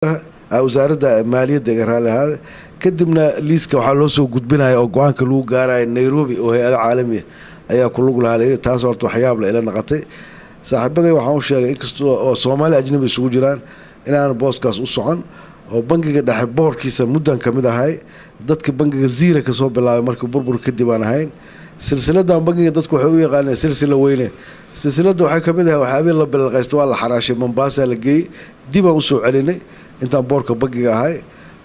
wasaaradda maaliyadda garaalaha kadibna liiska waxaa loo soo gudbinaya oo go'aanka lagu gaarayo Nairobi oo hay'ad caalami ayaa ku lug lahayd taas horta waxyaab la ila naqatay saaxiibaday waxaan u sheegay inkastoo oo Soomaali ajnabi isugu jiraan inaan booskaas u socon oo bangiga dhexe boorkiisa muddan kamid ahay dadka bangiga Zira ka soo bilaabay markii burbur kadib aan ahayn silsiladan bangiga dadku waxay u yaqaaneen silsila weyne silsilada waxay kamid ahay waxyaabo la bilqaysto waa la xaraashay Mombasa la geeyay dib aan u soo celinay intaan boorka bangiga ahay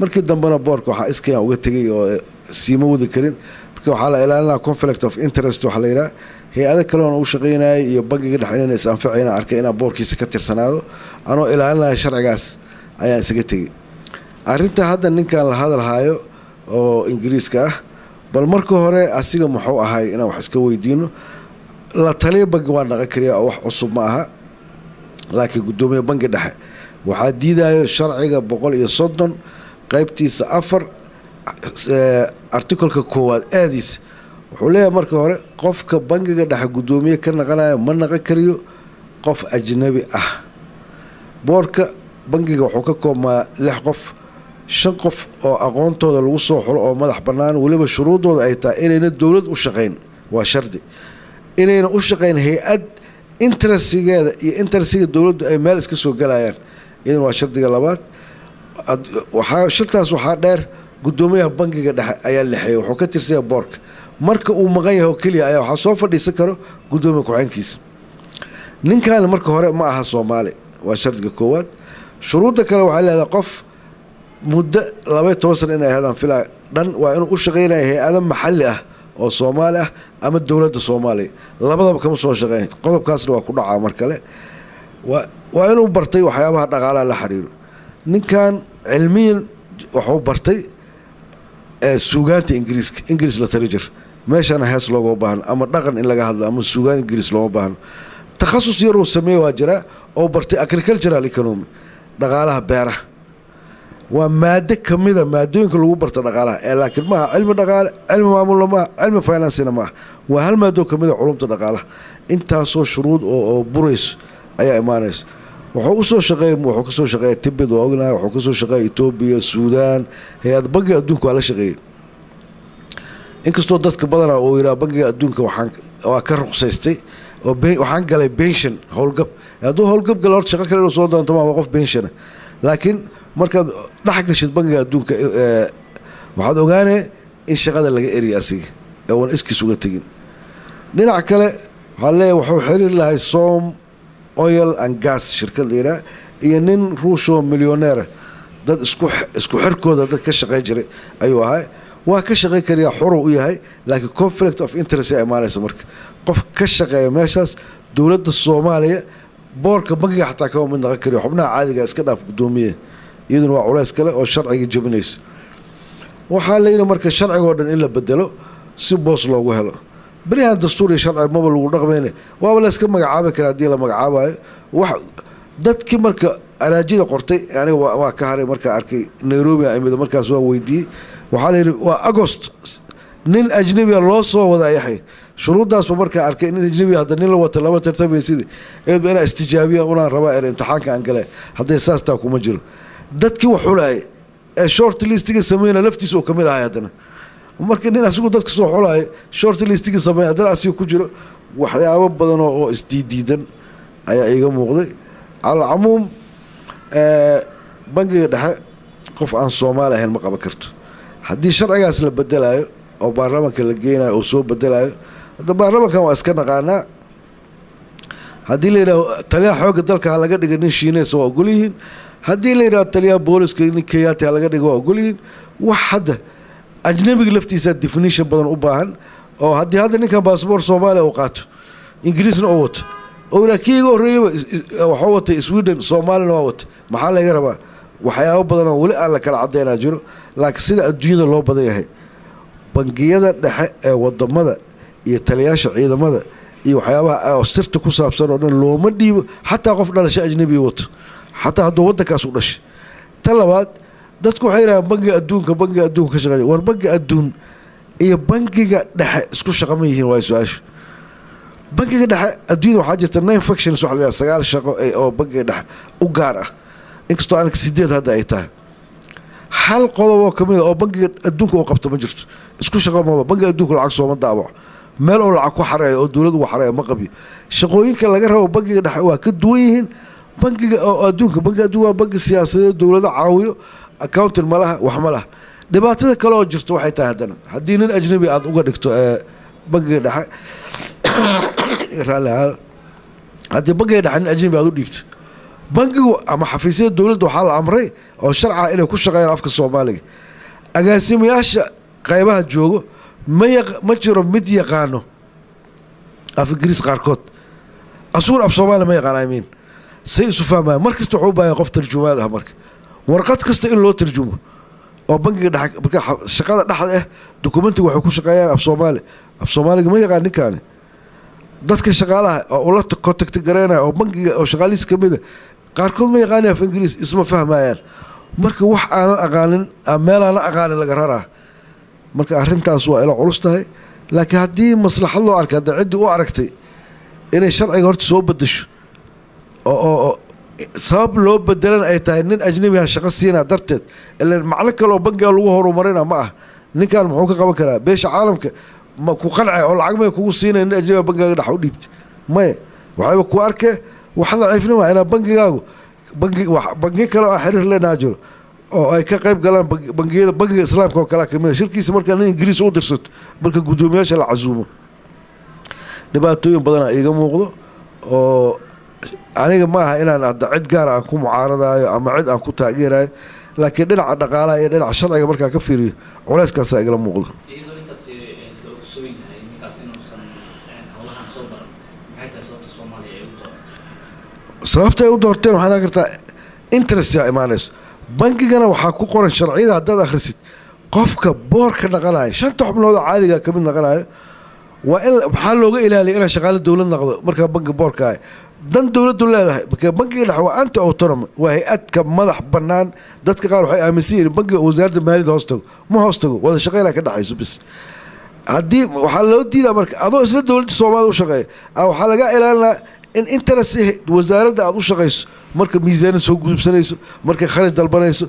markii dambana boorka waxa iska uga tagay oo siimo wada karin markii waxa la ilaalinaa conflict of interest waxa la yiraahdo hay'ado kale oo u shaqeynay iyo bangiga dhexdeena is anfacayna arkay in boorkiisa ka tirsanaado anoo ilaalinaya sharcigaas ayaa isaga tagay arinta hadda ninkan la hadalhayo oo Ingiriiska ah bal markii hore asiga muxuu ahay inaan wax iska weydiino la taliye bangi waa naga kariya wax cusub ma aha laakiin gudoomiye bangi dhexe waxaa diidayo sharciga 130 qaybtiisa 4 article-ka koowaad aadis wuxuu leeyahay markii hore qofka bangiga dhexe gudoomiye ka naqanayo ma naga kariyo qof ajnabi ah boorka bangiga wuxuu ka koobmaa 6 qof 5 qof oo aqoontooda lagu soo xulo oo madax banaan waliba shuruudooda ay tahay inayna dawlad u shaqeyn waa shardi inayna u shaqeyn hay'ad interestigeeda iyo interestiga dawladdu ay meel iska soo galayaan idan waa shardiga labaad waxa shirtaas waxa dheer gudoomiyaha bangiga dhexe ayaa lixay wuxuu ka tirsayaa boorka marka uu maqan yahay kaliya ayaa waxa soo fadhiisan karo gudoomiyaha ku-xigeenkiisa ninkan marka hore ma aha Soomaali waa shardiga koowaad shuruudda kale waxa leedahay qof muddo 12 sano inay hadaan filaa dhan waa inuu u shaqeynayo hay'ado maxalli ah oo Soomaali ah ama dawladda Soomaaliya labadaba kama soo shaqeyn qodobkaasna waa ku dhacaa mar kale waa inuu bartay waxyaabaha dhaqaalaha la xiriiro ninkan cilmiyan wuxuu bartay suugaanta Ingiriiska English literature meeshana hees looga baahan ama dhaqan in laga hadlo ama suugaan Ingiriis looga baahan takhasus yar oo sameeyo waa jira oo bartay agricultural economy dhaqaalaha beeraha waa maaddo kamida maadooyinka lagu barto dhaqaalaha laakiin ma cilmi dhaqaale cilmi maamul ma cilmi finance ma waa hal maaddo kamida culumta dhaqaalaha intaasoo shuruud oo burays ayaa imaanaysa wuxuu u soo shaqeeyay wuxuu ka soo shaqeeyay Tibet oo ognahay wuxuu ka soo shaqeeyay Ethiopia Suudaan hay'ad bangiga adduunka waa la shaqeeyay inkastoo dadka badan oo yiraahdo bangiga adduunka waa ka ruqsaystay oo waxaan galay pension howlgab hadduu howlgab galo horta shaqo kale soo doonto ma qof pension laakiin markaad dhax gashid bangiga adduunka waxaad ogaanay in shaqada laga eriyo asiga oo aan iskiis uga tagin dhinaca kale waxa leeyahay wuxuu xiriir lahay Som oil and gas shirkad leeyahay iyo nin Ruushoo milyaneer dad isku xirkooda dad ka shaqeey jiray ayuu ahay waa ka shaqeey kariya xor u yahay laakiin conflict of interest ay imaanaysa marka qof ka shaqeeya meeshaas dawladda Soomaaliya boorka bangiga xataa ka mid naga kariyo xubnaha caadiga iska dhaaf gudoomiye iyaduna waa culays kale oo sharciga jabinayso waxa la yiraahdo marka sharciga oo dhan in la bedelo si boos loogu helo barihan dastuuri sharci ma lagu dhaqmeeyay waa la iska magacaabi karaa hadii la magacaabayo wax dadkii marka araajida qortay yani waa ka haray marka arkay Nairobi ay mid markaas waa weydiiyay waxa la yiraahdo waa August nin ajnabi loo soo wada yahay shuruudaas marka arkay in ajnabi hadda nin la wata laba tartabaysid ee ina istijaabiya una rabaa in imtixaanka aan galay haday saasta kuma jiro dadkii wuxuu lahay short listiga sameeyna laftiisa oo kamid ahay hadana marka nin asigu dadka soo xulay short listiga sameeyay hadana asigu ku jiro waxyaabo badan oo isdiidiidan ayaa iga muuqday al umum bangiga dhexe qof aan Soomaali ahayn ma qaban karto hadii sharcigaas la bedelayo oo baarlamaanka la geenayo oo soo bedelayo hadda baarlamaanka waa iska naqaana hadii la yiraahdo taliyaha xoogga dalka laga dhigay nin Shiineys oo ogolyihiin hadii la yiraahdo taliyaha booliska in Kenyatta laga dhigo waa ogolyihiin wax hadda ajnabiga laftiisa definition badan u baahan oo hadii hadda ninka passport Soomaali oo qaato Ingiriisna oo wato oo laakiin horeeyay waxa watay Sweden Soomaalina waa wato maxaa laga rabaa waxyaabo badan oo wali aan la kala cadeynaa jiro laakiin sida adduunyada loo badan yahay bangiyada dhexe ee wadamada iyo taliyaasha ciidamada iyo waxyaabaha sirta ku saabsan oo dhan looma dhiibo xataa qof dhalasho ajnabi wato xataa hadduu waddankaas u dhashay talabaad dadku waxay yiraahdaan bangiga adduunka ka shaqeeya war bangiga adduun iyo bangiga dhexe isku shaqo ma yihiin waa su'aashu bangiga dhexe adduunyada waxaa jirta 9 factions waxa la yiraahdaa 9 shaqo oo bangiga dhexe u gaar ah inkastoo anaka 8 hadda ay tahay hal qodob oo kamid oo bangiga adduunka oo qabto ma jirto isku shaqo ma bangiga adduunka lacag soo ma daabaco meel oo lacag ku xareeyo oo dawladdu ku xareeyo ma qabiyo shaqooyinka laga rabo bangiga dhexe waa ka duwan yihiin bangiga oo adduunka bangiga adduunka waa bangi siyaasadeed dawladda caawiyo accountant ma laha wax ma laha dhibaatada kale oo jirto waxay tahay haddana haddii nin ajnabi aad uga dhigto bangiga dhexe haddii bangiga dhexe nin ajnabi aad u dhiibto bangigu ama xafiisyada dawladda waxaa la amray oo sharca inay ku shaqeeyaan afka Soomaaliga agaasimayaasha qaybaha joogo ma jiro mid yaqaano af Ingiriis qaarkood asuul af Soomaali ma yaqaan amiin say isu fahmaan markasta wuxuu u baahan qof tarjumaad ah marka warqad kasta in loo tarjumo oo bangiga dhexe marka shaqada dhaxda ah dokumentiga waxay ku shaqeeyaan af Soomaaliga ma yaqaan ninkaan dadka shaqaalaha oo la contact gareynaya oo bangiga oo shaqaalihiis kamid ah qaarkood ma yaqaan af Ingiriis isma fahmayaan marka wax aan aqaanin meel aan aqaanin laga raraa marka arrintaas waa ila culus tahay laakiin haddii maslaxad loo arkay hadda ciddii u aragtay inay sharciga horta soo bedesho oo sabab loo bedelan ay tahay nin ajnabi ah shaqo siinaa darteed ilaa macno kale oo bangiga lagu horumarina ma ah ninkan muxuu ka qaban karaa beesha caalamka ma ku qancay oo lacag may kugu siinay nin ajnabi bangiga dhex u dhiibtay maya waxayba ku arkay waxa daciifnimo ina bangigaagu bangi kale oo xiriir leenaa jiro oo ay ka qayb galaan bangiga islaamka oo kala kamid shirkiisa marka nin Ingiriis u dirsato marka gudoomiyaasha la casuumo dhibaatooyin badan ay iga muuqdo oo aniga ma aha inaan hadda cid gaar ah ku mucaaradaayo ama cid aan ku taageerayo laakiin dhinaca dhaqaalaha iyo dhinaca sharciga markaa ka fiiriyo culayskaas igala muuqdo iyadoo intaas loo soo yahay ninkaas inuusan hawlahan soo baran maxay tahay sababta Soomaaliya ay u doortay sababta ay u doorteen waxaan arkaa interest ya imaanayso bangigana waxaa ku qoran sharciyada haddaad akhrisid qofka boorka naqanayo shanta xubnood oo caadiga ka mid naqanayo waa in waxaa looga ilaaliya inay shaqaale dawlad noqdo marka bangi boorka ah dan dawladdu leedahay marka bangiga dhexe waa anti autonomy waa hay-adka madax bannaan dadka qaar waxay aaminsan yihiin bangiga wasaaradda maaliyadda hoos tago ma hoos tago wada shaqeynaa ka dhexayso bis haddii waxaa loo diidaa marka adoo isla dawladda Soomaaliya u shaqeeya waxaa laga ilaalinaa in interest wasaaradda aad u shaqeyso marka miisaan soo gudubsanayso marka kharaj dalbanayso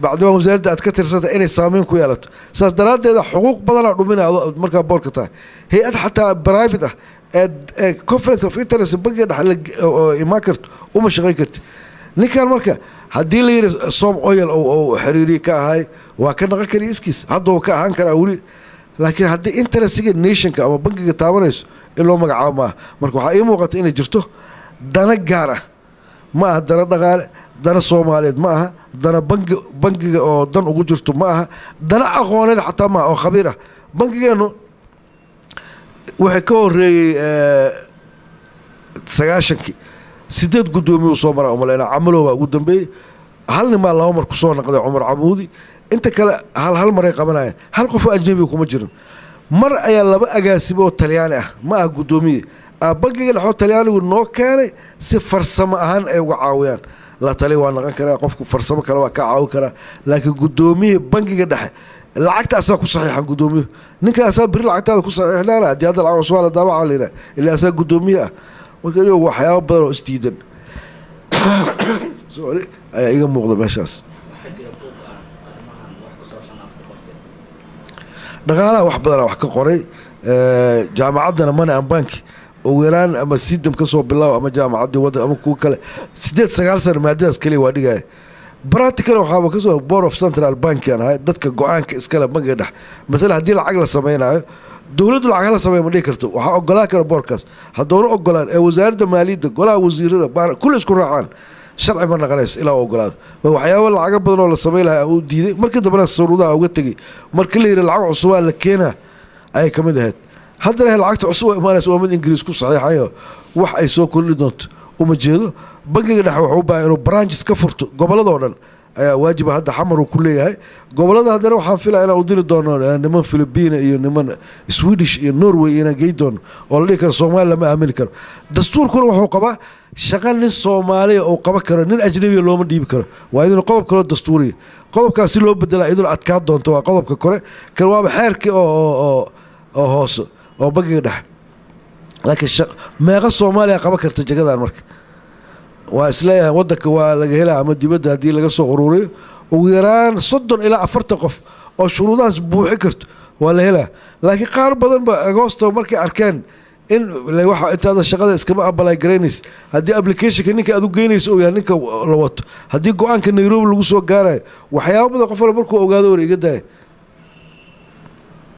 bacdi wasaaradda aad ka tirsata inay saameyn ku yeelato saas daraadeed xuquuq badan oo dhuminaa marka boorka tahay hay'ad xataa private ah ee conflict of interest bangiga dhexe oo imaan karto uma shaqeyn karti ninkan marka haddii la yiri Som Oil oo xiriiri ka ahay waa ka naqan kari iskiis hadduu ka ahaan karaa wali laakiin haddii interestiga nationka ama bangiga taabanayso in loo magacaabo ma marka waxaa ii muuqata inay jirto dana gaar ah ma aha dana dhaqaale dana Soomaaliyeed ma aha dana bangiga oo dan ugu jirto ma aha dana aqooneed xataa ma oo khabiir ah bangigeenu waxay ka horeeyay 9 sideed gudoomiye soo maray umaleena camalo waa ugu dambeeyay hal nin ma laba mar ku soo noqday Umar Camuudi inta kale hal mar ay qabanayeen hal qof ajnabi kuma jirin mar ayaa laba agaasimo Talyaani ah ma ah gudoomiye bangiga dhexe Talyaanigu noo keenay si farsamo ahaan ay uga caawiyaan la tali waa naqan karaa qofku farsamo kale waa ka caawi karaa laakiin gudoomiye bangiga dhexe lacagta asaa ku saxiixan gudoomiye ninka asaa bir lacagtaada ku saxiixnaana haddii hadda lacag cusub la daabaca leena ilaa asaa gudoomiye ah marka iyo waxyaabo badan oo isdiidan sorry ayaa iga muuqda meeshaas dhaqaalaha wax badan wax ka qoray jaamacaddana mana aan banki oo weeraan ama sidam ka soo bilaw ama jaamacadda wada ama ku kale 8-9 sano maadadaas kale waa dhigay practical waxaa ka soo board of central bank aan dadka go'aanka iskala bangiga dhex mesela haddii lacag la sameeynayo dawladdu lacag la sameeyo ma dhigi karto waxaa ogolaa kara boorkaas haddii ogolaan ee wasaaradda maaliyadda golaha wasiirada kullu isku raacaan sharci ma naqanayso ilaa ogolaado waxyaabo lacag badan oo la sameeyay uu diiday markii dambena saruudaha uga tagay markii la yiri lacag cusub la keenaa ay kamid ahayd haddana lacagta cusub ee imaanayso oo mid Ingiriis ku saxiixayo wax ay soo kordhi doonto uma jeedo bangiga dhexe wuxuu u baahan inuu branches ka furto gobolada oo dhan ayaa waajib hadda xamar uu ku leeyahay gobolada haddana waxaan filayaa inaan u diri doono niman Filibiina iyo niman Swedish iyo Norway inaan geey doono oo la dhihi karo Soomaaliya lama aamini karo dastuurkuna wuxuu qabaa shaqo nin Soomaaliya oo qaba karo nin ajnabi looma dhiibi karo waa idin qodob kale dastuuri qodobkaasi loo bedelaa idin adkaa doonto waa qodobka kore kan waa xeerkii oo hoos oo bangiga dhexe laakiin meeqa Soomaaliya qaba karta jagadan marka واسلايا ودك ولقى أما دبده هدي لقى صغروري ويران صدن إلى أفرت قف أو شروطاس بوحكرت ولا هلا لكن قارب بدن أغسطس ومركي أركان إن اللي واحد أنت هذا الشغل إسكما أبلا جرينيس هدي أبليكيشن كنيك أدو جينيس أو يعني لوط هدي قوان كنيروب اللي وصوا جاري وحياة بدن قفل بركو أوجادوري قداه